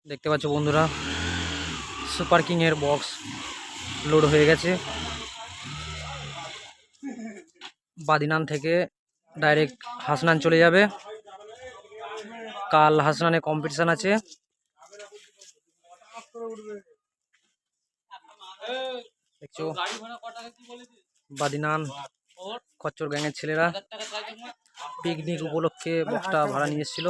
দেখতে পাচ্ছ বন্ধুরা, সুপার কিং এর বক্স লোড হয়ে গেছে। বাদিনান থেকে ডাইরেক্ট হাসনান চলে যাবে। কাল হাসনানে কম্পিটিশন আছে। দেখছো বাদিনান খচ্চর গ্যাংয়ের ছেলেরা পিকনিক উপলক্ষে বক্সটা ভাড়া নিয়ে এসেছিল।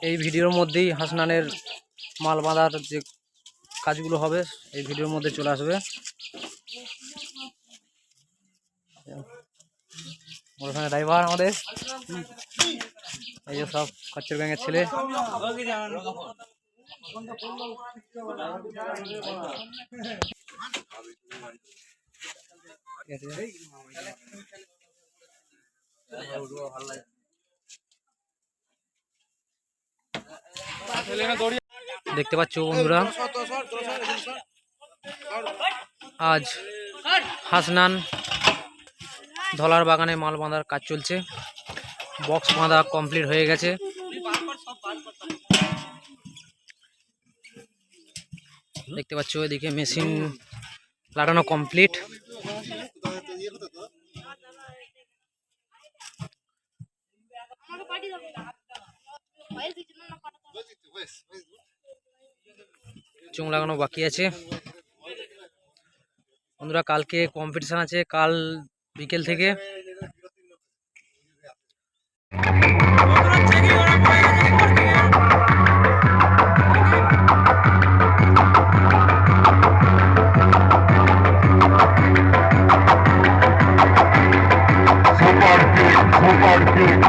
এই ভিডিওর মধ্যেই হাসনানের মাল বাঁধার যে কাজগুলো হবে এই ভিডিওর মধ্যে চলে আসবে। ওখানে ড্রাইভার আমাদের, এই যে সব খচ্চর গ্যাংয়ের ছেলে। দেখতে পাচ্ছ বন্ধুরা, আজ হাসনান ধলার বাগানে মাল বাঁধার কাজ চলছে। বক্স বাঁধা কমপ্লিট হয়ে গেছে। দেখতে পাচ্ছ এদিকে মেশিন লাগানো কমপ্লিট। চোঙ লাগানো বাকি আছে বন্ধুরা। কালকে কম্পিটিশন আছে, কাল বিকেল থেকে। Super King,